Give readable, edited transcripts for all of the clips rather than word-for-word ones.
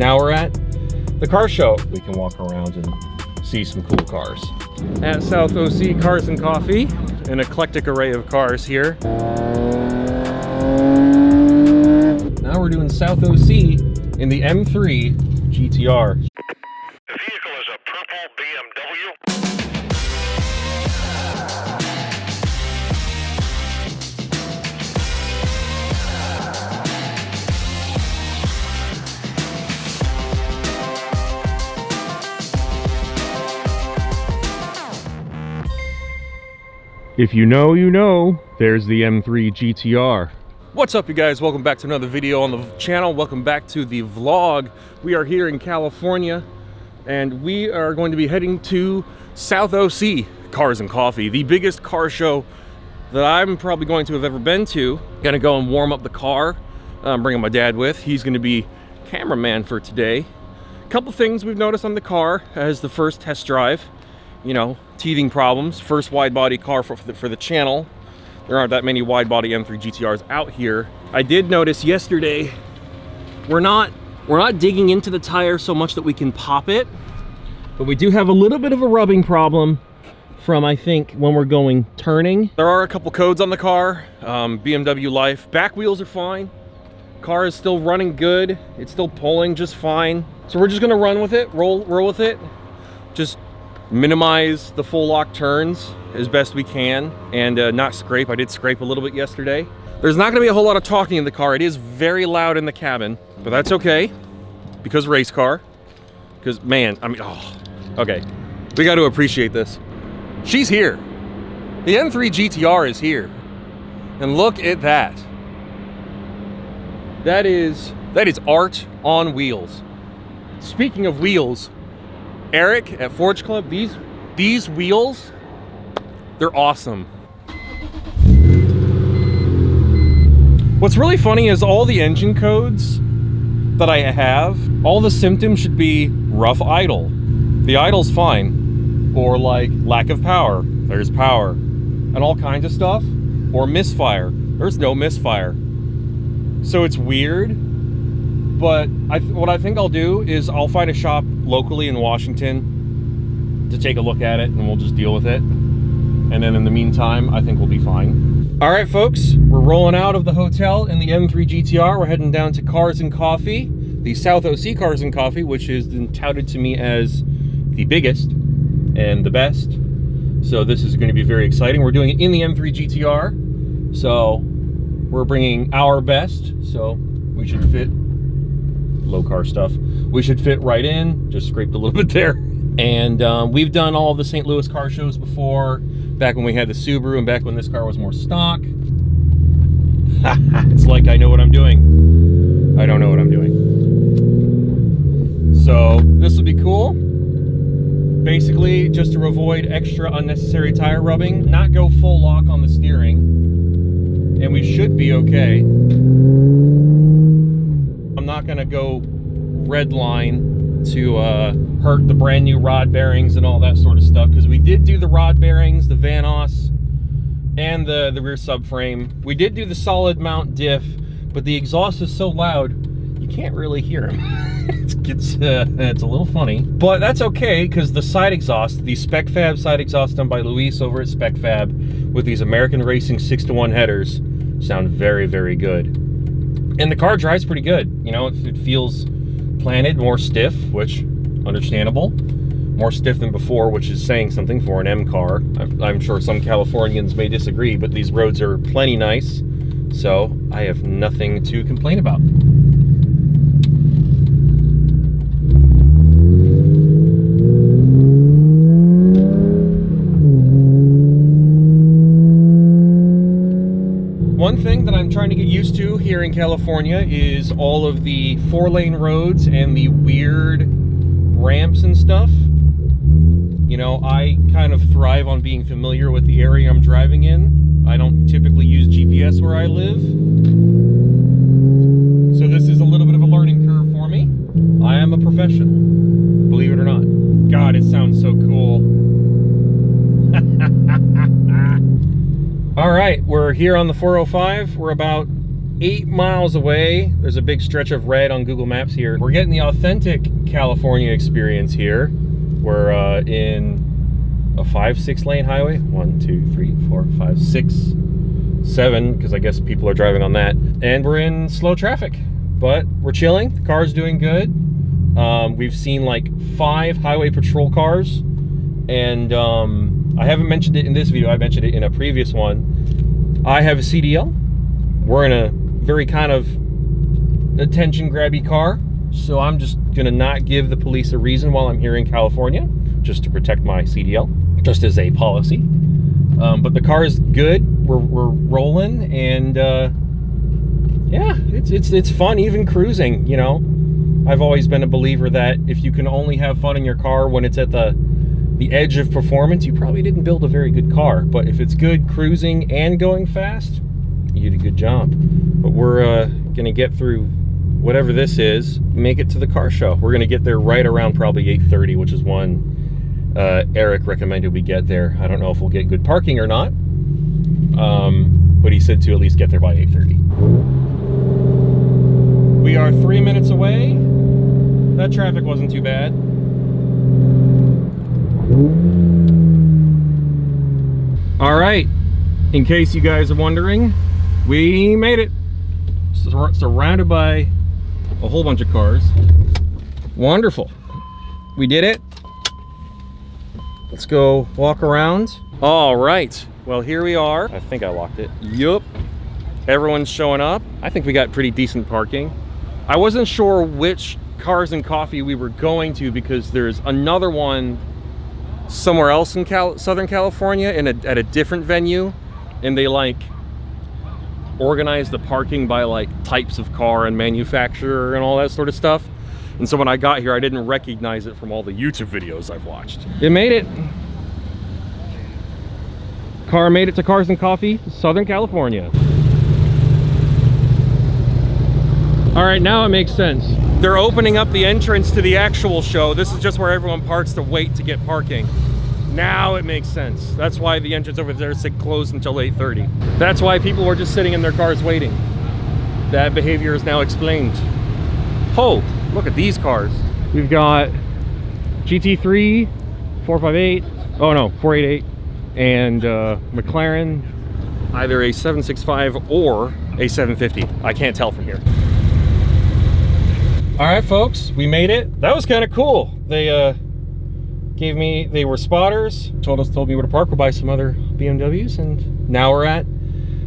Now we're at the car show. We can walk around and see some cool cars. At South OC Cars and Coffee, an eclectic array of cars here. Now we're doing South OC in the M3 GTR. The vehicle is a purple BMW. If you know, you know, there's the M3 GTR. What's up, you guys? Welcome back to another video on the channel. Welcome back to the vlog. We are here in California, and we are going to be heading to South OC Cars and Coffee, the biggest car show that I'm probably going to have ever been to. Gonna go and warm up the car. I'm bringing my dad with. He's gonna be cameraman for today. A couple things we've noticed on the car as the first test drive. You know, teething problems. First wide body car for the channel. There aren't that many wide body M3 GTRs out here. I did notice yesterday we're not digging into the tire so much that we can pop it, but we do have a little bit of a rubbing problem from, I think, when we're going turning. There are a couple codes on the car. BMW Life. Back wheels are fine. Car is still running good. It's still pulling just fine. So we're just gonna run with it, roll with it. Just minimize the full lock turns as best we can and not scrape. I did scrape a little bit yesterday. There's not gonna be a whole lot of talking in the car. It is very loud in the cabin, but that's okay because race car. Because man, I mean, oh, okay. We got to appreciate this. She's here. The M3 GTR is here. And look at that. That is art on wheels. Speaking of wheels, Eric at Forge Club, these wheels, they're awesome. What's really funny is all the engine codes that I have, all the symptoms should be rough idle. The idle's fine. Or like lack of power, there's power. And all kinds of stuff. Or misfire, there's no misfire. So it's weird. But what I think I'll do is I'll find a shop locally in Washington to take a look at it, and we'll just deal with it. And then in the meantime, I think we'll be fine. All right, folks, we're rolling out of the hotel in the M3 GTR. We're heading down to Cars and Coffee, the South OC Cars and Coffee, which is touted to me as the biggest and the best. So this is going to be very exciting. We're doing it in the M3 GTR. So we're bringing our best. So we should fit. Low car stuff. We should fit right in. Just scraped a little bit there. And we've done all of the St. Louis car shows before, back when we had the Subaru and back when this car was more stock. It's like I know what I'm doing. I don't know what I'm doing. So this will be cool. Basically, just to avoid extra unnecessary tire rubbing, not go full lock on the steering, and we should be okay. I'm not gonna go red line to hurt the brand new rod bearings and all that sort of stuff, because we did do the rod bearings, the Vanos, and the rear subframe. We did do the solid mount diff, but the exhaust is so loud you can't really hear him. It's a little funny, but that's okay, because the side exhaust, the Spec Fab side exhaust done by Luis over at Spec Fab with these American Racing 6-to-1 headers sound very, very good. And the car drives pretty good. You know, it feels planted, more stiff, which, understandable. More stiff than before, which is saying something for an M car. I'm sure some Californians may disagree, but these roads are plenty nice. So I have nothing to complain about. One thing that I'm trying to get used to here in California is all of the 4-lane roads and the weird ramps and stuff. You know, I kind of thrive on being familiar with the area I'm driving in. I don't typically use GPS where I live. So this is a little bit of a learning curve for me. I am a professional, believe it or not. God, it sounds so cool. All right, we're here on the 405. We're about 8 miles away. There's a big stretch of red on Google Maps here. We're getting the authentic California experience here. We're in a 5-6 lane highway. 1, 2, 3, 4, 5, 6, 7, because I guess people are driving on that. And we're in slow traffic, but we're chilling. The car's doing good. We've seen like 5 highway patrol cars, and I haven't mentioned it in this video. I mentioned it in a previous one. I have a CDL. We're in a very kind of attention grabby car, so I'm just gonna not give the police a reason while I'm here in California, just to protect my CDL, just as a policy. But the car is good. We're rolling, and yeah, it's fun even cruising, you know. I've always been a believer that if you can only have fun in your car when it's at the edge of performance, you probably didn't build a very good car. But if it's good cruising and going fast, you did a good job. But we're gonna get through whatever this is, make it to the car show. We're gonna get there right around probably 8:30, which is when Eric recommended we get there. I don't know if we'll get good parking or not, but he said to at least get there by 8:30. We are 3 minutes away. That traffic wasn't too bad. All right, in case you guys are wondering, we made it. Surrounded by a whole bunch of cars. Wonderful. We did it. Let's go walk around. All right, well, here we are. I think I locked it. Yup. Everyone's showing up. I think we got pretty decent parking. I wasn't sure which Cars and Coffee we were going to, because there's another one somewhere else in Southern California at a different venue, and they like organize the parking by like types of car and manufacturer and all that sort of stuff. And so when I got here, I didn't recognize it from all the YouTube videos I've watched. It made it. Car made it to Cars and Coffee, Southern California. All right, now it makes sense. They're opening up the entrance to the actual show. This is just where everyone parks to wait to get parking. Now it makes sense. That's why the entrance over there said closed until 8:30. That's why people were just sitting in their cars waiting. That behavior is now explained. Oh, look at these cars. We've got GT3, 458, oh no, 488, and McLaren, either a 765 or a 750. I can't tell from here. All right, folks, we made it. That was kind of cool. They they were spotters, told me where to park. We'll buy some other BMWs, and now we're at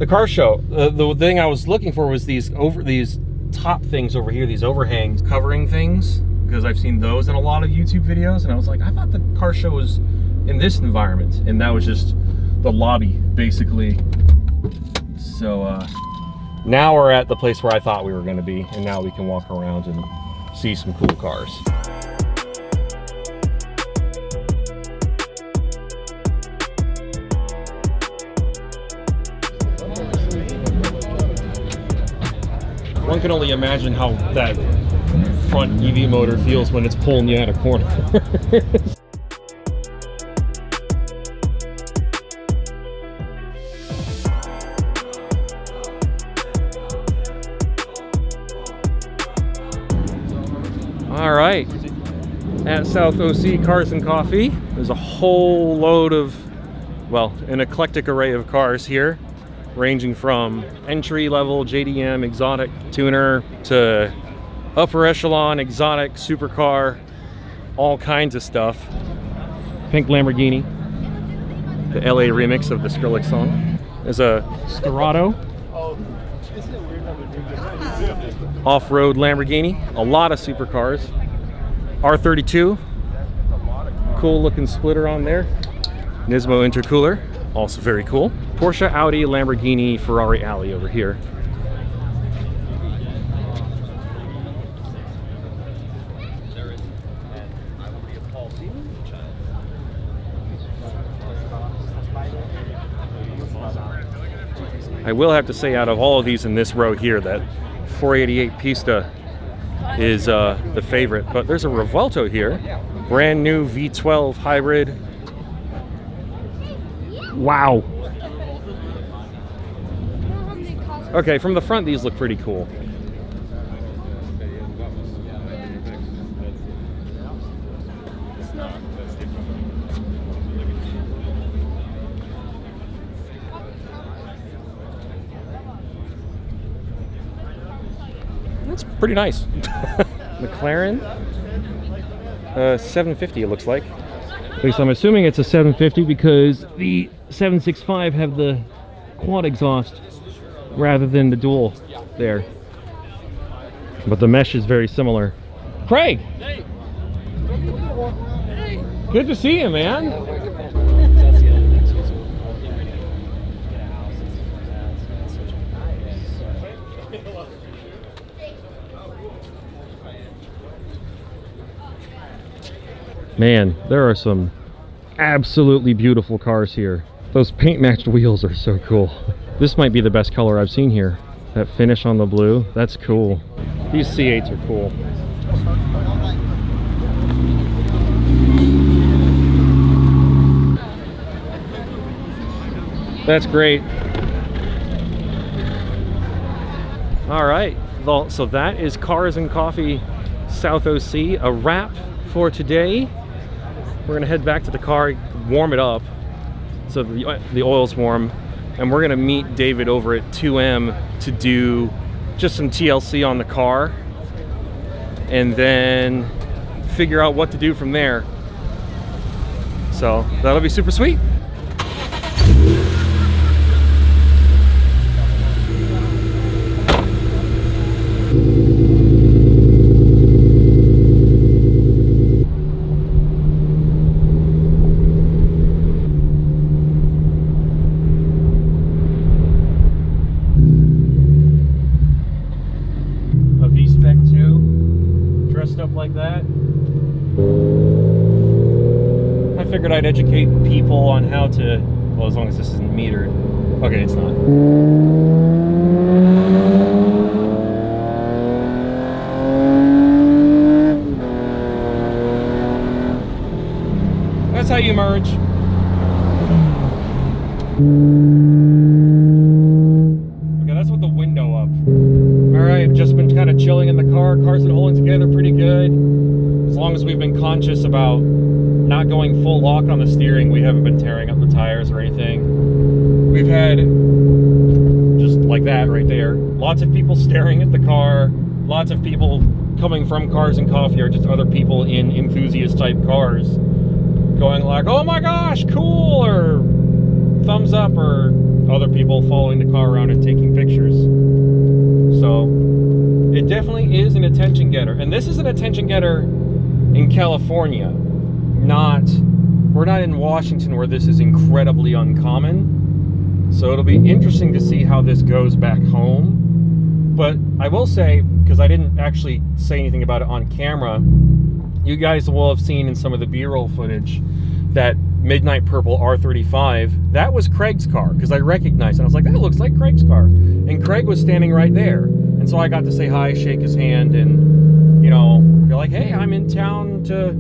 the car show. The thing I was looking for was these top things over here, these overhangs, covering things, because I've seen those in a lot of YouTube videos, and I was like, I thought the car show was in this environment, and that was just the lobby, basically. So now we're at the place where I thought we were going to be, and now we can walk around and see some cool cars. One can only imagine how that front EV motor feels when it's pulling you out of corner. All right, at South OC Cars and Coffee, there's a whole load of, well, an eclectic array of cars here, ranging from entry-level JDM exotic tuner to upper echelon exotic supercar, all kinds of stuff. Pink Lamborghini, the LA remix of the Skrillex song. There's a Scarado, off-road Lamborghini, a lot of supercars. R32, cool looking splitter on there. Nismo intercooler, also very cool. Porsche, Audi, Lamborghini, Ferrari alley over here. I will have to say, out of all of these in this row here, that 488 Pista is the favorite. But there's a Revuelto here, brand new V12 hybrid. Wow. Okay, from the front, these look pretty cool. That's pretty nice. McLaren 750 it looks like. At least I'm assuming it's a 750 because the 765 have the quad exhaust rather than the dual there. But the mesh is very similar. Craig! Hey. Good to see you, man. Man, there are some absolutely beautiful cars here. Those paint matched wheels are so cool. This might be the best color I've seen here. That finish on the blue, that's cool. These C8s are cool. That's great. All right, well, so that is Cars and Coffee South OC, a wrap for today. We're gonna head back to the car, warm it up so the oil's warm, and we're gonna meet David over at 2M to do just some TLC on the car and then figure out what to do from there. So that'll be super sweet. Like that. I figured I'd educate people on how to, well, as long as this isn't metered. Okay, it's not. That's how you merge. Okay, that's with the window up. Alright, just been kind of chilling in the car. Car's been holding together pretty good. As long as we've been conscious about not going full lock on the steering, we haven't been tearing up the tires or anything. We've had, just like that right there, lots of people staring at the car, lots of people coming from Cars and Coffee or just other people in enthusiast type cars going like, oh my gosh, cool, or thumbs up, or other people following the car around and taking pictures. So it definitely is an attention getter, and this is an attention getter in California. We're not in Washington where this is incredibly uncommon. So it'll be interesting to see how this goes back home. But I will say, because I didn't actually say anything about it on camera, you guys will have seen in some of the B-roll footage that midnight purple R35, that was Craig's car, because I recognized it. I was like, that looks like Craig's car. And Craig was standing right there. And so I got to say hi, shake his hand, and, you know, be like, hey, I'm in town to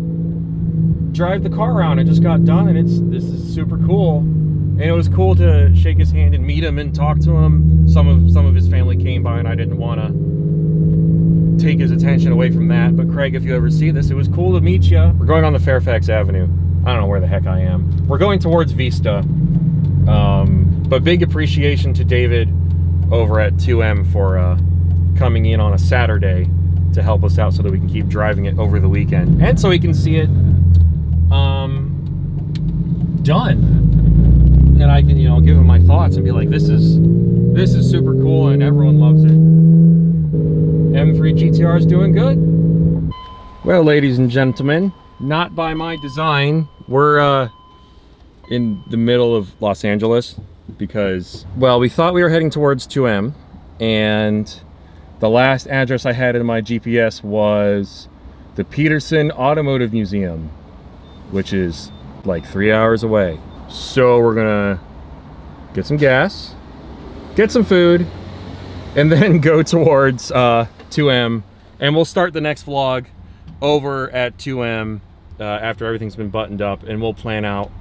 drive the car around. I just got done, and this is super cool. And it was cool to shake his hand and meet him and talk to him. Some of his family came by, and I didn't want to take his attention away from that. But Craig, if you ever see this, it was cool to meet you. We're going on the Fairfax Avenue. I don't know where the heck I am. We're going towards Vista. But big appreciation to David over at 2M for coming in on a Saturday to help us out so that we can keep driving it over the weekend. And so he can see it done. And I can, you know, give him my thoughts and be like, this is super cool and everyone loves it. M3 GTR is doing good. Well, ladies and gentlemen, not by my design, we're in the middle of Los Angeles because, well, we thought we were heading towards 2M, and the last address I had in my GPS was the Peterson Automotive Museum, which is like 3 hours away. So we're gonna get some gas, get some food, and then go towards 2M, and we'll start the next vlog over at 2M after everything's been buttoned up, and we'll plan out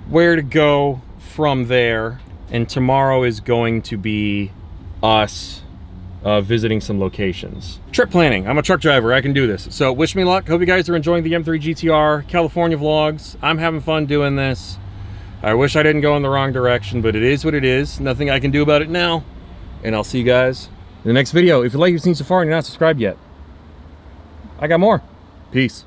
where to go from there. And tomorrow is going to be us visiting some locations. Trip planning. I'm a truck driver. I can do this. So wish me luck. Hope you guys are enjoying the M3 GTR California vlogs. I'm having fun doing this. I wish I didn't go in the wrong direction, but it is what it is. Nothing I can do about it now. And I'll see you guys in the next video. If you like what you've seen so far and you're not subscribed yet, I got more. Peace.